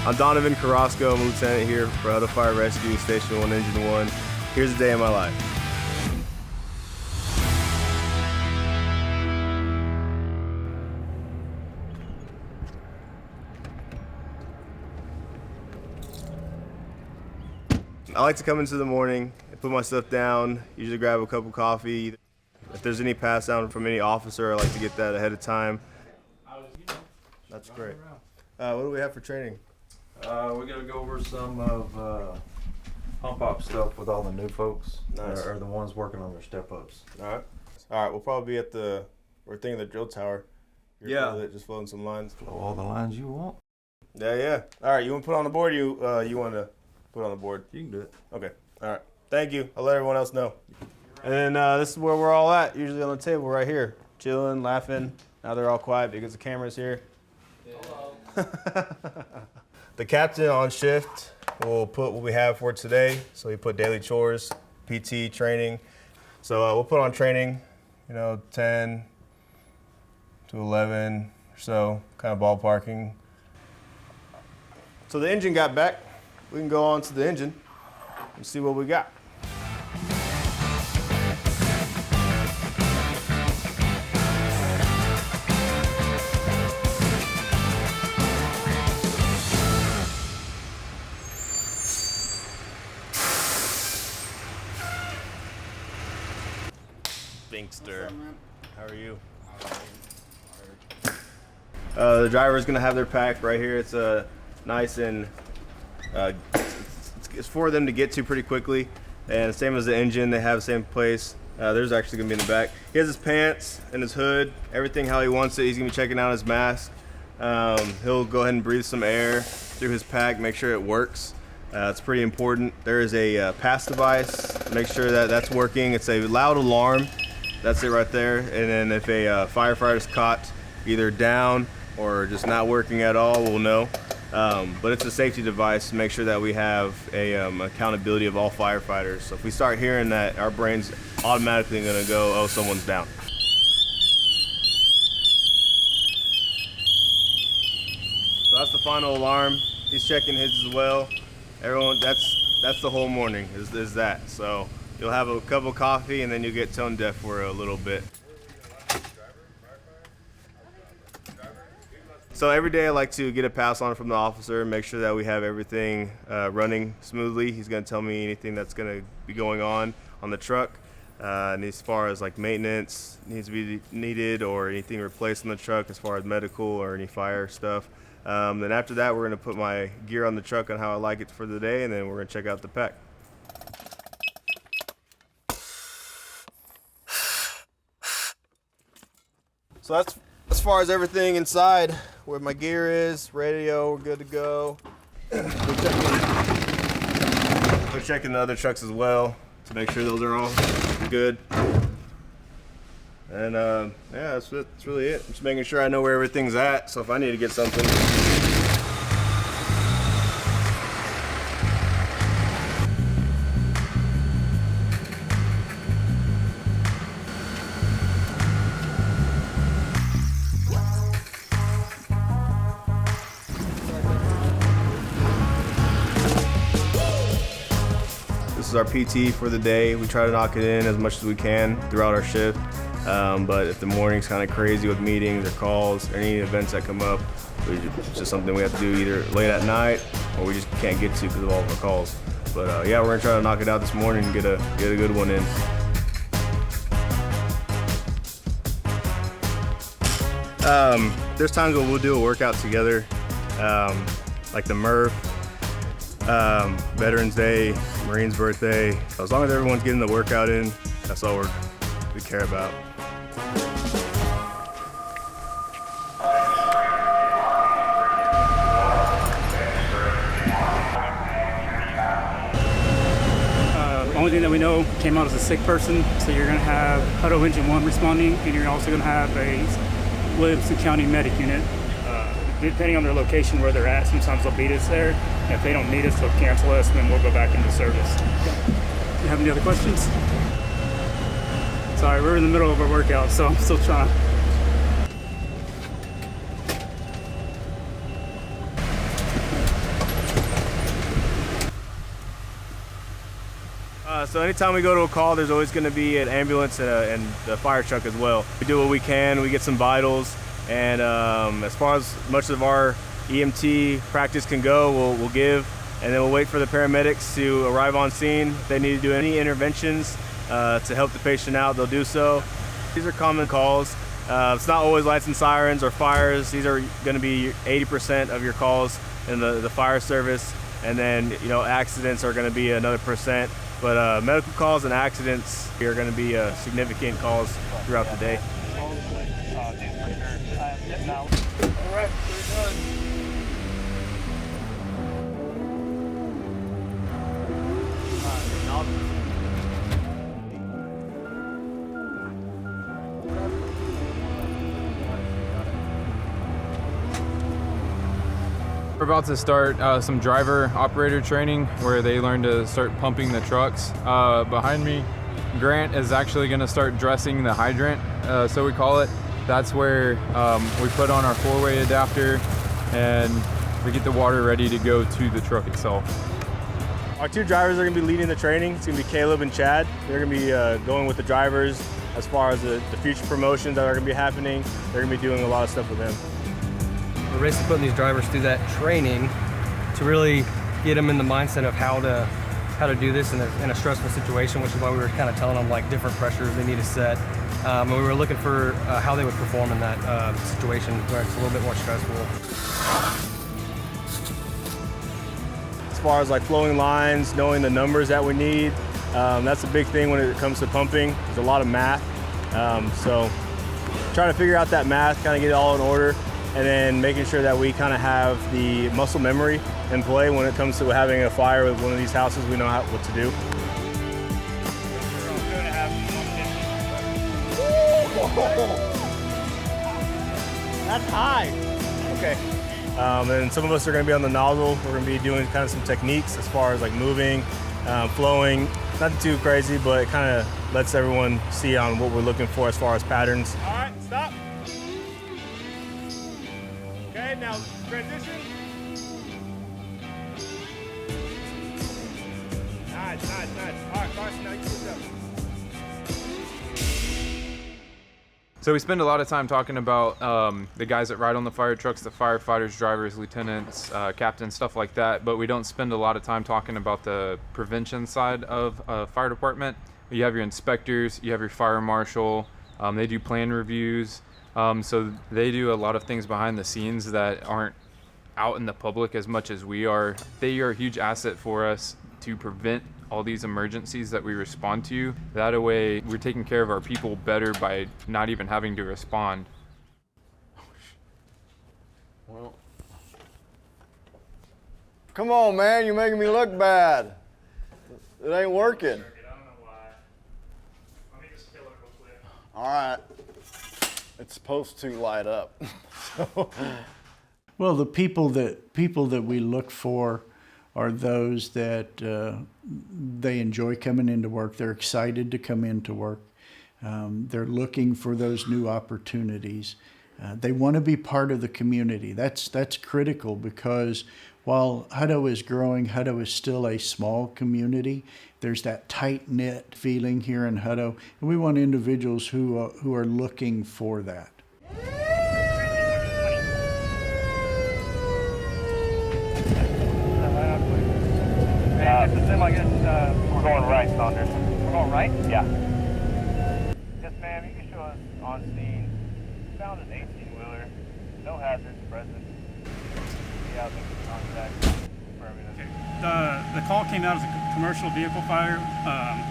I'm Donovan Carrasco, I'm Lieutenant here for Hutto Fire Rescue, Station 1, Engine 1. Here's a day in my life. I like to come into the morning and put my stuff down, usually grab a cup of coffee. If there's any pass down from any officer, I like to get that ahead of time. That's great. What do we have for training? We're going to go over some of pump up stuff with all the new folks. Nice. Or the ones working on their step ups. All right, we'll probably be at the drill tower. Yeah. Just floating some lines. Flow all the lines you want. Yeah. All right, you want to put on the board? You want to put on the board? You can do it. Okay. All right. Thank you. I'll let everyone else know. And then this is where we're all at, usually on the table right here, chilling, laughing. Now they're all quiet because the camera's here. Hello. The captain on shift will put what we have for today. So he put daily chores, PT, training. So we'll put on training, 10 to 11 or so, kind of ballparking. So the engine got back. We can go on to the engine and see what we got. Binkster. How are you? The driver's gonna have their pack right here. It's nice and it's for them to get to pretty quickly. And same as the engine, they have the same place. There's actually gonna be in the back. He has his pants and his hood, everything how he wants it. He's gonna be checking out his mask. He'll go ahead and breathe some air through his pack, make sure it works. It's pretty important. There is a pass device. Make sure that that's working. It's a loud alarm. That's it right there. And then if a firefighter's caught either down or just not working at all, we'll know. But it's a safety device to make sure that we have a accountability of all firefighters. So if we start hearing that, our brain's automatically gonna go, oh, someone's down. So that's the final alarm. He's checking his as well. Everyone, that's the whole morning is that. So you'll have a cup of coffee and then you'll get tone deaf for a little bit. So every day I like to get a pass on from the officer, make sure that we have everything running smoothly. He's going to tell me anything that's going to be going on the truck. And as far as like maintenance needs to be needed or anything replaced on the truck as far as medical or any fire stuff. Then after that, we're going to put my gear on the truck on how I like it for the day, and then we're going to check out the pack. So that's as far as everything inside, where my gear is, radio, we're good to go. We're checking the other trucks as well to make sure those are all good. And yeah, that's really it. Just making sure I know where everything's at, so if I need to get something. This is our PT for the day. We try to knock it in as much as we can throughout our shift. But if the morning's kind of crazy with meetings or calls or any events that come up, it's just something we have to do either late at night or we just can't get to because of all of our calls. But yeah, we're gonna try to knock it out this morning and get a good one in. There's times when we'll do a workout together, like the MRF, Veterans Day, Marine's birthday. So as long as everyone's getting the workout in, that's all we care about. Only thing that we know came out as a sick person, so you're going to have Hutto Engine 1 responding, and you're also going to have a Williamson County medic unit. Depending on their location where they're at, sometimes they'll beat us there. And if they don't need us, they'll cancel us, and then we'll go back into service. You have any other questions? Sorry, we're in the middle of our workout, so I'm still trying. So anytime we go to a call, there's always going to be an ambulance and a fire truck as well. We do what we can. We get some vitals, and as far as much of our EMT practice can go, we'll give, and then we'll wait for the paramedics to arrive on scene. If they need to do any interventions to help the patient out, they'll do so. These are common calls. It's not always lights and sirens or fires. These are going to be 80% of your calls in the fire service, and then accidents are going to be another percent. But medical calls and accidents are going to be significant calls throughout the day. All right, we're done. We're about to start some driver operator training where they learn to start pumping the trucks. Behind me, Grant is actually going to start dressing the hydrant, so we call it. That's where we put on our four-way adapter and we get the water ready to go to the truck itself. Our two drivers are going to be leading the training. It's going to be Caleb and Chad. They're going to be going with the drivers as far as the future promotions that are going to be happening. They're going to be doing a lot of stuff with them. We're basically putting these drivers through that training to really get them in the mindset of how to do this in a stressful situation, which is why we were kind of telling them like different pressures they need to set. And we were looking for how they would perform in that situation where it's a little bit more stressful. As far as like flowing lines, knowing the numbers that we need, that's a big thing when it comes to pumping. There's a lot of math. So trying to figure out that math, kind of get it all in order, and then making sure that we kind of have the muscle memory in play when it comes to having a fire with one of these houses. We know what to do. That's high. Okay. And some of us are going to be on the nozzle. We're going to be doing kind of some techniques as far as like moving, flowing. Nothing too crazy, but it kind of lets everyone see on what we're looking for as far as patterns. All right, stop. Okay, now transition. Nice. All right, Carson, now you sit up. So we spend a lot of time talking about the guys that ride on the fire trucks, the firefighters, drivers, lieutenants, captains, stuff like that, but we don't spend a lot of time talking about the prevention side of a fire department. You have your inspectors, you have your fire marshal, they do plan reviews, so they do a lot of things behind the scenes that aren't out in the public as much as we are. They are a huge asset for us to prevent all these emergencies that we respond to. That way we're taking care of our people better by not even having to respond. Well, come on, man, you're making me look bad. It ain't working. I don't know why. Let me just kill it real quick. All right. It's supposed to light up. Well, the people that we look for are those that they enjoy coming into work. They're excited to come into work. They're looking for those new opportunities. They want to be part of the community. That's critical, because while Hutto is growing, Hutto is still a small community. There's that tight-knit feeling here in Hutto, and we want individuals who are looking for that. We're going right, Saunders. We're going right? Yeah. Yes, ma'am, you can show us on scene. Found an 18-wheeler, no hazards present. Yeah, I'll make the contact. The call came out as a commercial vehicle fire,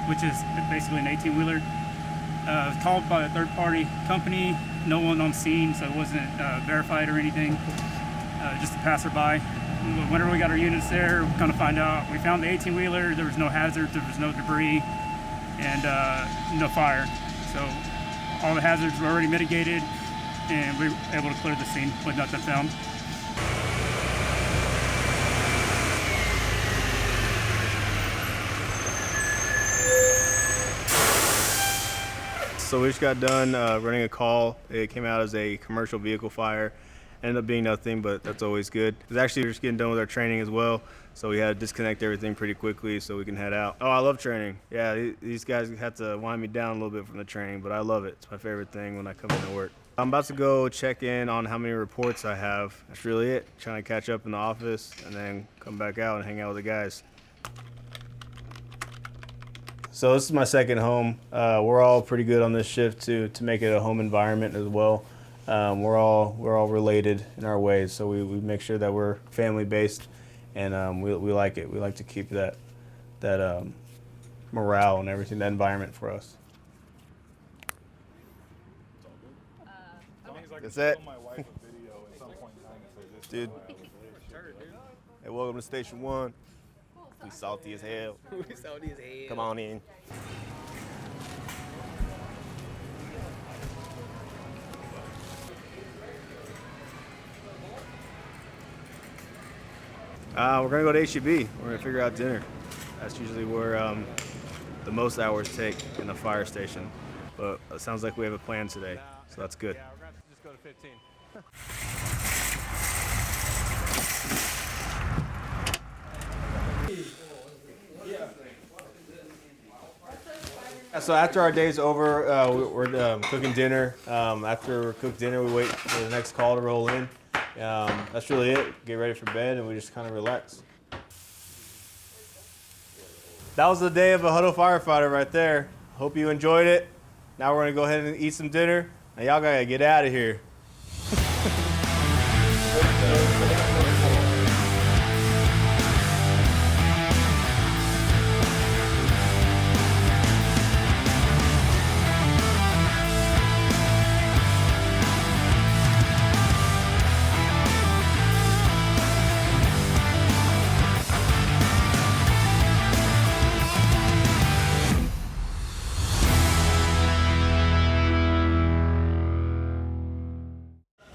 which is basically an 18-wheeler. It was called by a third-party company. No one on scene, so it wasn't verified or anything. Just a passerby. Whenever we got our units there, we kind of find out. We found the 18-wheeler. There was no hazards. There was no debris, and no fire. So all the hazards were already mitigated, and we were able to clear the scene with nothing found. So we just got done running a call. It came out as a commercial vehicle fire. Ended up being nothing, but that's always good. Because actually, we're just getting done with our training as well, so we had to disconnect everything pretty quickly so we can head out. Oh, I love training. Yeah, these guys had to wind me down a little bit from the training, but I love it. It's my favorite thing when I come into work. I'm about to go check in on how many reports I have. That's really it. Trying to catch up in the office and then come back out and hang out with the guys. So this is my second home. We're all pretty good on this shift to make it a home environment as well. We're all related in our ways, so we make sure that we're family based, and we like it. We like to keep that morale and everything, that environment for us. That's it. Dude. Hey, welcome to Station 1. We salty as hell. We salty as hell. Come on in. We're gonna go to HEB. We're gonna figure out dinner. That's usually where the most hours take in a fire station. But it sounds like we have a plan today, so that's good. Yeah, we're gonna have to just go to 15. So after our day's over, we're cooking dinner. After we cook dinner, we wait for the next call to roll in. That's really it. Get ready for bed, and we just kind of relax. That was the day of a Hutto firefighter right there. Hope you enjoyed it. Now we're gonna go ahead and eat some dinner. Now y'all gotta get out of here.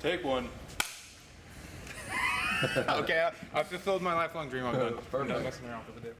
Take one. Okay, I fulfilled my lifelong dream. I'm done. I'm done messing around for the day.